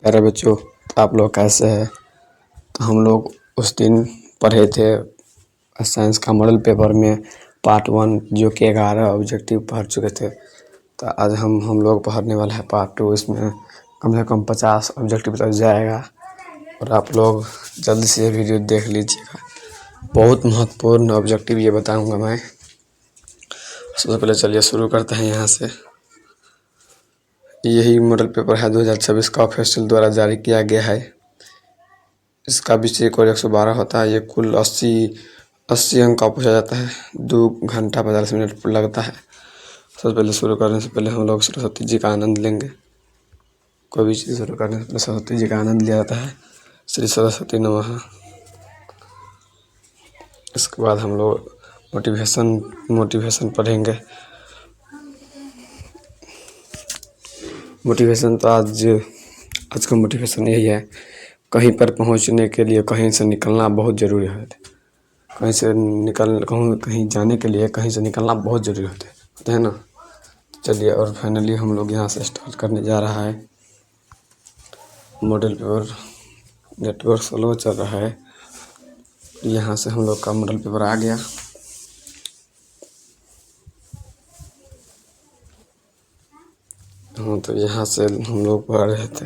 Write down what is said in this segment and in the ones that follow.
अरे बच्चों, तो आप लोग कैसे हैं। तो हम लोग उस दिन पढ़े थे साइंस का मॉडल पेपर में पार्ट 1 जो कि 11 ऑब्जेक्टिव पढ़ चुके थे। तो आज हम लोग पढ़ने वाले हैं पार्ट 2। इसमें कम से कम 50 ऑब्जेक्टिव तक जाएगा और आप लोग जल्दी से ये वीडियो देख लीजिएगा। बहुत महत्वपूर्ण ऑब्जेक्टिव ये बताऊंगा मैं। सबसे पहले चलिए शुरू करते हैं यहाँ से। यही मॉडल पेपर है 2026 का, ऑफिशियल द्वारा जारी किया गया है। इसका विषय कोड 112 होता है। ये कुल 80 अंक का पूछा जाता है। 2 घंटा 45 मिनट लगता है। सबसे पहले शुरू करने से पहले हम लोग सरस्वती जी का आनंद लेंगे। कोई भी चीज़ शुरू करने से पहले सरस्वती जी का आनंद लिया जाता है। श्री सरस्वती नमः। इसके बाद हम लोग मोटिवेशन पढ़ेंगे। मोटिवेशन तो आज का मोटिवेशन यही है, कहीं पर पहुंचने के लिए कहीं से निकलना बहुत ज़रूरी है। कहीं जाने के लिए कहीं से निकलना बहुत ज़रूरी होते हैं ना। चलिए, और फाइनली हम लोग यहाँ से स्टार्ट करने जा रहा है। मॉडल पेपर नेटवर्क स्लो चल रहा है। यहाँ से हम लोग का मॉडल पेपर आ गया। हाँ, तो यहाँ से हम लोग पढ़ रहे थे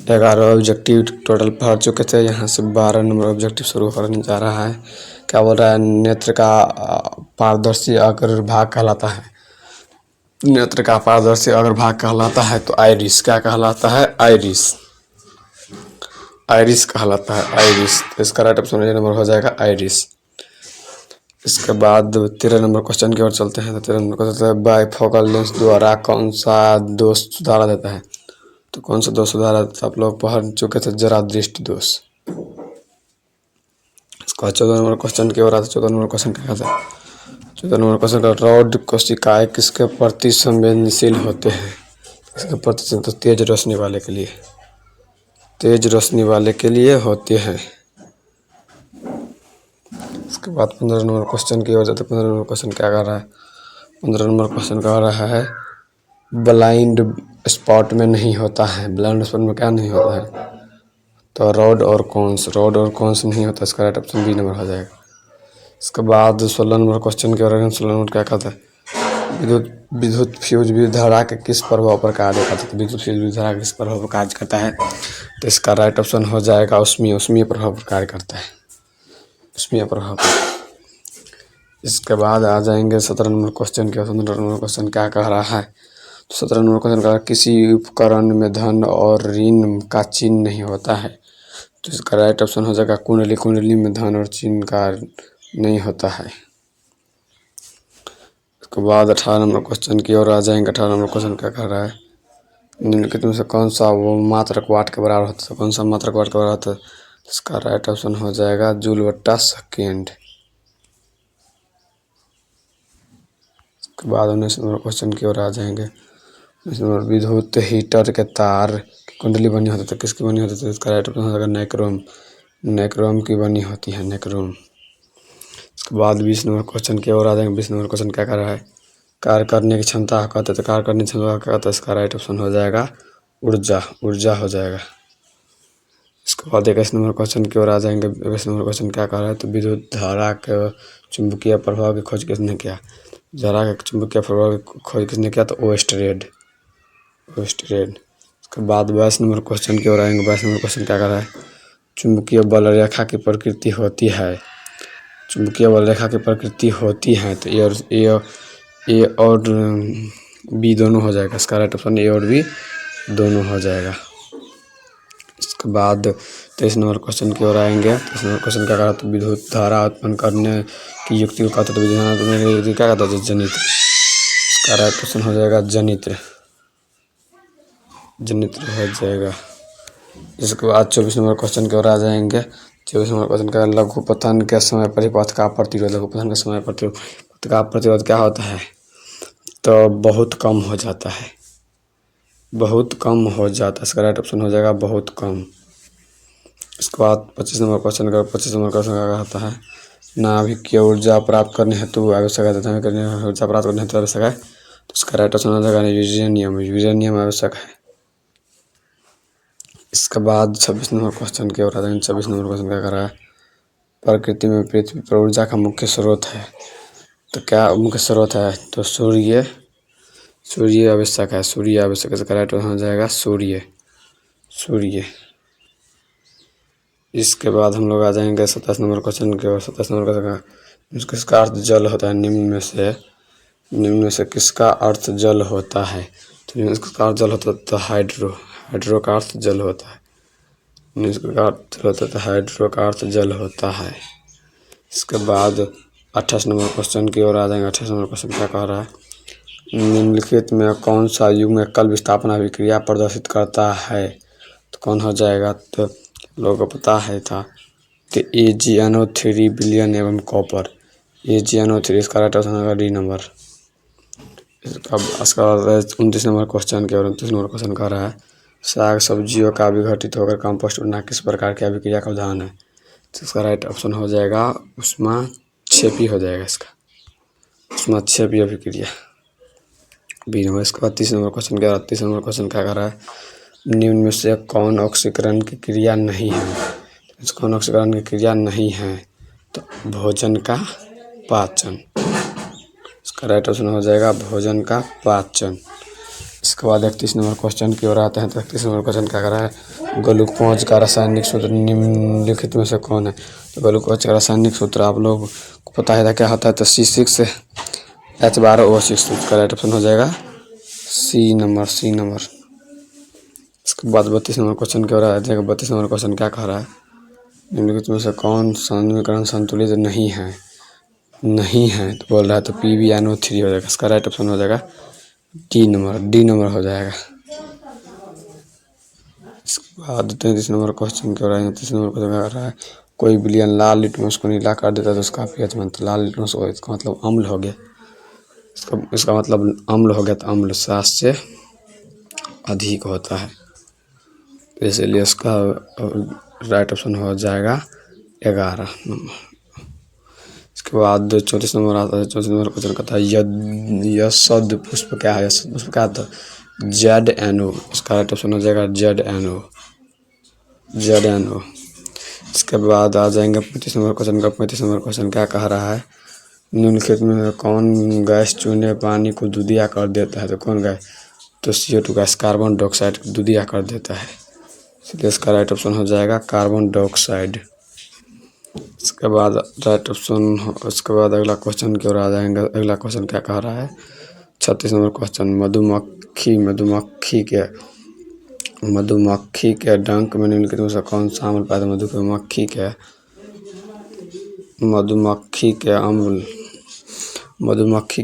11 ऑब्जेक्टिव टोटल पढ़ चुके थे। यहाँ से 12 नंबर ऑब्जेक्टिव शुरू करने जा रहा है। क्या बोल रहा है, नेत्र का पारदर्शी अग्रभाग कहलाता है। नेत्र का पारदर्शी अग्रभाग कहलाता है तो आइरिस क्या कहलाता है, आइरिस कहलाता है, आइरिस। तो इसका राइट ऑप्शन नंबर हो जाएगा आइरिस। इसके बाद 13 नंबर क्वेश्चन की ओर चलते हैं। तो 13 नंबर क्वेश्चन है, बाइफोकल लेंस द्वारा कौन सा दोष सुधारा देता है। तो कौन सा दोष सुधारा देता है, आप लोग पढ़ चुके थे, जरा दृष्टि दोष। इसका 14 नंबर क्वेश्चन की ओर आता है। 14 नंबर क्वेश्चन क्या कहता है, 14 नंबर क्वेश्चन का, रॉड कोशिकाएं किसके प्रति संवेदनशील होते हैं। इसके प्रति तो तेज रोशनी वाले के लिए, तेज रोशनी वाले के लिए होते हैं। इसके बाद 15 नंबर क्वेश्चन की ओर जाते हैं। 15 नंबर क्वेश्चन क्या कर रहा है, 15 नंबर क्वेश्चन कह रहा है, ब्लाइंड स्पॉट में नहीं होता है। ब्लाइंड स्पॉट में क्या नहीं होता है, तो रॉड और कॉन्स नहीं होता। इसका राइट ऑप्शन बी नंबर हो जाएगा। इसके बाद 16 नंबर क्वेश्चन की ओर 16 नंबर क्या कहता है, विद्युत फ्यूज विद्युत धारा के किस प्रभाव पर कार्य करता है। विद्युत फ्यूज विद्युत धारा किस प्रभाव पर कार्य करता है, तो इसका राइट ऑप्शन हो जाएगा उसमें प्रभाव पर कार्य करता है, उसमें प्रभाव। इसके बाद आ जाएंगे 17 नंबर क्वेश्चन के। 17 नंबर क्वेश्चन क्या कह रहा है, तो 17 नंबर क्वेश्चन कह रहा है, किसी उपकरण में धन और ऋण का चिन्ह नहीं होता है। तो इसका राइट ऑप्शन हो जाएगा कुंडली में धन और चिन्ह का नहीं होता है। उसके बाद 18 नंबर क्वेश्चन की ओर आ जाएंगे। 18 नंबर क्वेश्चन क्या कह रहा है, निम्नलिखित में से कौन सा वो मात्रक वाट के बराबर होता है। कौन सा मात्रक वाट के बराबर होता है, इसका राइट ऑप्शन हो जाएगा जूल/सेकेंड। उसके बाद 19 नंबर क्वेश्चन की ओर आ जाएंगे। 19 नंबर, विद्युत हीटर के तार की कुंडली बनी होती है तो किसकी बनी होती है, तो इसका राइट ऑप्शन हो जाएगा नेक्रोम की बनी होती है, नेक्रोम। उसके बाद 20 नंबर क्वेश्चन की ओर आ जाएंगे। 20 नंबर क्वेश्चन क्या कर रहा है, कार्य करने की क्षमता कहते हैं। तो कार्य करने की क्षमता क्या कहता है, इसका राइट ऑप्शन हो जाएगा ऊर्जा हो जाएगा। इसके बाद 21 नंबर क्वेश्चन की ओर आ जाएंगे। 21 नंबर क्वेश्चन क्या कह रहा है, तो विद्युत धारा के चुंबकीय प्रभाव की खोज किसने किया। धारा के चुंबकीय प्रभाव की खोज किसने किया, तो ओएस्टरेड। उसके बाद 22 नंबर क्वेश्चन की ओर आएंगे। 22 नंबर क्वेश्चन क्या कर रहा है, चुंबकीय बल रेखा की प्रकृति होती है। चुंबकीय बल रेखा की प्रकृति होती है तो ए और बी दोनों हो जाएगा। इसका राइट ऑप्शन ए और बी दोनों हो जाएगा। इसके बाद 23 नंबर क्वेश्चन की ओर आएंगे। 23 नंबर क्वेश्चन क्या कहा, तो विद्युत धारा उत्पन्न करने की युक्ति को कहते हैं। तो क्या कहता है, जनित्र। इसका राइट ऑप्शन हो जाएगा जनित्र हो जाएगा। इसके बाद 24 नंबर क्वेश्चन की ओर आ जाएंगे। 24 नंबर क्वेश्चन का, लघुपतन के समय परिपथ का प्रतिरोध। लघुपतन के समय परिपथ का प्रतिरोध क्या होता है, तो बहुत कम हो जाता है, बहुत कम हो जाता है। इसका राइट ऑप्शन हो जाएगा बहुत कम। इसके बाद 25 नंबर क्वेश्चन का क्या कहता है, नाभिकीय ऊर्जा प्राप्त करने हेतु आवश्यक है। ऊर्जा प्राप्त करने हेतु आवश्यक है, तो इसका राइट ऑप्शन हो जाएगा यूरेनियम आवश्यक है। इसके बाद 26 नंबर क्वेश्चन की ओर आ जाएंगे। 26 नंबर क्वेश्चन क्या कर रहा है, प्रकृति में पृथ्वी पर ऊर्जा का मुख्य स्रोत है, तो क्या मुख्य स्रोत है, तो सूर्य आवश्यक है। सूर्य आवश्यक से करेक्ट हो जाएगा सूर्य। इसके बाद हम लोग आ जाएंगे 27 नंबर क्वेश्चन की ओर। 27 नंबर क्वेश्चन किसका अर्थ जल होता है, निम्न में से किसका अर्थ जल होता है, तो निम्न में से किसका अर्थ जल होता है, तो हाइड्रो का अर्थ जल होता है। हाइड्रो का अर्थ जल होता है। इसके बाद 28 नंबर क्वेश्चन की ओर आ जाएंगे। 28 नंबर क्वेश्चन क्या कह रहा है, निम्नलिखित में कौन सा युग्म कल विस्थापन अभिक्रिया प्रदर्शित करता है, तो कौन हो जाएगा, तो लोगों को पता है था कि AgNO3 विलयन एवं कॉपर। AgNO3 इसका राइट ऑप्शन होगा डी नंबर। इसका 29 नंबर क्वेश्चन के और 29 नंबर क्वेश्चन कह रहा है, साग सब्जियों का विघटित होकर कंपोस्ट बनना किस प्रकार की अभिक्रिया का उदाहरण है, तो इसका राइट ऑप्शन हो जाएगा ऊष्माक्षेपी हो जाएगा इसका, ऊष्माक्षेपी अभिक्रिया बी नंबर। इसके बाद 30 नंबर क्वेश्चन क्या, 30 नंबर क्वेश्चन क्या कर रहा है, निम्न में से कौन ऑक्सीकरण की क्रिया नहीं है, कौन ऑक्सीकरण की क्रिया नहीं है, तो भोजन का पाचन। इसका राइट ऑप्शन हो जाएगा भोजन का पाचन। इसके बाद 31 नंबर क्वेश्चन की ओर आते हैं। तो 31 नंबर क्वेश्चन क्या कर रहा है, ग्लूकोज का रासायनिक सूत्र निम्नलिखित में से कौन है, तो ग्लूकोज का रासायनिक सूत्र आप लोग को पता है क्या होता है, तो C6H12O6। इसका राइट ऑप्शन हो जाएगा सी नंबर। इसके बाद 32 नंबर क्वेश्चन की ओर आ जाएगा। 32 नंबर क्वेश्चन क्या कह रहा है, निम्नलिखित में से कौन समीकरण संतुलित नहीं है, तो बोल रहा है तो PbNO3 हो जाएगा। इसका राइट ऑप्शन हो जाएगा डी नंबर हो जाएगा। इसके बाद 33 नंबर क्वेश्चन की ओर आएंगे। 33 नंबर क्वेश्चन क्या कर रहा है, कोई विलयन लाल लिटमस को नीला कर देता है तो उसका pH मान, तो लाल लिटमस को इसका मतलब अम्ल हो गया, इसका मतलब अम्ल हो गया, तो अम्ल 7 से अधिक होता है, इसलिए इसका राइट ऑप्शन हो जाएगा 11 नंबर। इसके बाद 34 नंबर आता है। 34 नंबर क्वेश्चन कहता है यशद पुष्प क्या है, यशद पुष्प क्या था, ZNO। इसका राइट ऑप्शन हो जाएगा ZNO। इसके बाद आ जाएंगे 35 नंबर क्वेश्चन का। 35 नंबर क्वेश्चन क्या कह रहा है, निम्नलिखित में कौन गैस चूने पानी को दूधिया कर देता है, तो कौन गैस, तो CO2 गैस कार्बन डाइऑक्साइड को दूधिया कर देता है, इसलिए इसका राइट ऑप्शन हो जाएगा कार्बन डाइऑक्साइड। इसके बाद राइट ऑप्शन, उसके बाद अगला क्वेश्चन की ओर आ जाएंगे। अगला क्वेश्चन क्या कह रहा है, 36 नंबर क्वेश्चन, मधुमक्खी के डंक में निम्नलिखित में से कौन सा अम्ल पाया, मधुमक्खी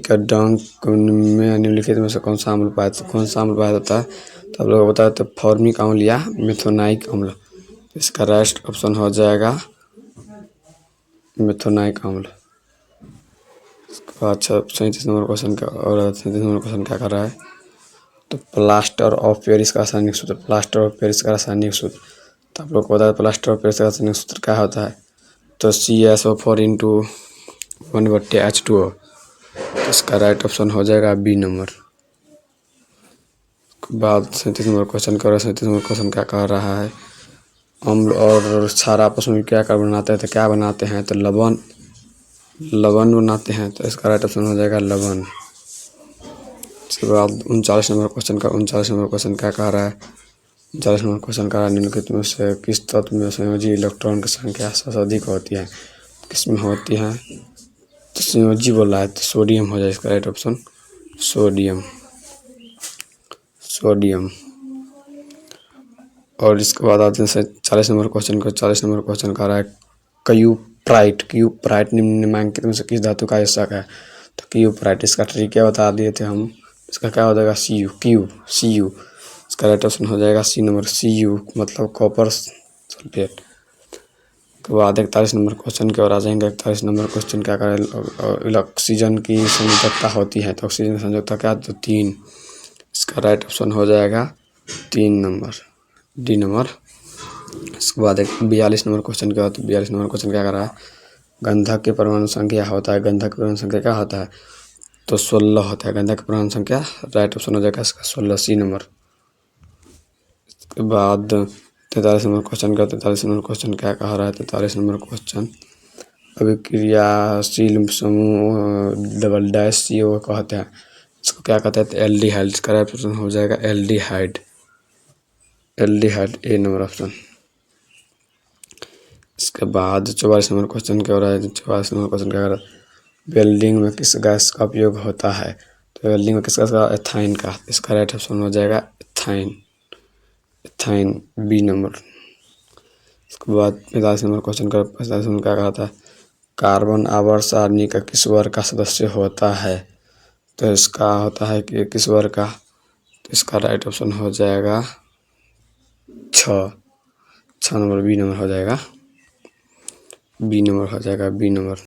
के डंक में निम्नलिखित में से कौन सा अम्ल पाया जाता है, तो आप लोगों को बताया तो फॉर्मिक अम्ल या मेथोनाइक अम्ल। इसका राइट ऑप्शन हो जाएगा मेथोनाइक अम्ल। अच्छा 37 नंबर क्वेश्चन का, और 37 नंबर क्वेश्चन क्या कर रहा है, तो प्लास्टर ऑफ पेरिस का रासायनिक सूत्र, तो आप लोग को पता है प्लास्टर ऑफ पेरिस का रासायनिक सूत्र क्या होता है, तो CaSO4 × 1/H2O। तो इसका राइट ऑप्शन हो जाएगा बी नंबर। बाद 37 नंबर क्वेश्चन का, 37 नंबर क्वेश्चन क्या कह रहा है, अम्ल और क्षार आपस में क्या कर बनाते हैं, तो क्या बनाते हैं, तो लवण बनाते हैं, तो इसका राइट ऑप्शन हो जाएगा लवण। इसके बाद 39 नंबर क्वेश्चन का, 39 नंबर क्वेश्चन क्या कह रहा है, 39 नंबर क्वेश्चन कह रहा है, निम्नलिखित में से किस तत्व में संयोजी इलेक्ट्रॉन की संख्या सबसे अधिक होती है, किसमें होती है, तो संयोजी बोल रहा है, तो सोडियम हो जाए इसका राइट ऑप्शन सोडियम। और इसके बाद आते हैं 40 नंबर क्वेश्चन को। 40 नंबर क्वेश्चन कह रहा है क्यूप्राइट निम्नलिखित में से किस धातु का हिस्सा है, तो क्यूप्राइट। इसका ट्रिक क्या बता दिए थे हम, इसका क्या हो जाएगा Cu। इसका राइट ऑप्शन हो जाएगा सी नंबर, Cu मतलब कॉपर सल्फेट। के बाद 41 नंबर क्वेश्चन की ओर आ जाएंगे। 41 नंबर क्वेश्चन क्या करें, ऑक्सीजन की संयोजकता होती है, तो ऑक्सीजन की संयोजकता क्या, तो 3। इसका राइट ऑप्शन हो जाएगा 3 नंबर, डी नंबर। इसके बाद 42 नंबर क्वेश्चन क्या होता है। 42 नंबर क्वेश्चन क्या कर रहा है, गंधक की परमाणु संख्या होता है, गंधक की परमाणु संख्या क्या होता है, तो 16 होता है गंधक की परमाणु संख्या। राइट ऑप्शन हो जाएगा इसका 16, सी नंबर। इसके बाद 43 नंबर क्वेश्चन का 43 नंबर क्वेश्चन क्या कह रहा है? 43 नंबर क्वेश्चन अभिक्रियाशील समूह डबल डैश CO कहते हैं। इसको क्या कहते हैं? तो एल्डिहाइड। इसका राइट ऑप्शन हो जाएगा एल्डिहाइड। एल्डिहाइड ए नंबर ऑप्शन। इसके बाद 44 नंबर क्वेश्चन क्या हो रहा है? 44 नंबर क्वेश्चन क्या कर रहा है? वेल्डिंग में किस गैस का उपयोग होता है? तो वेल्डिंग में किस गैस का? एथाइन का। इसका राइट ऑप्शन हो जाएगा एथाइन। Ethyne B number. इसके बाद 45 नंबर क्वेश्चन का 45 नंबर क्या कहा था? कार्बन आवर्त सारणी का किस वर्ग का सदस्य होता है? तो इसका होता है कि किस वर्ग का? तो इसका राइट ऑप्शन हो जाएगा 6 नंबर बी नंबर हो जाएगा। बी नंबर हो जाएगा बी नंबर।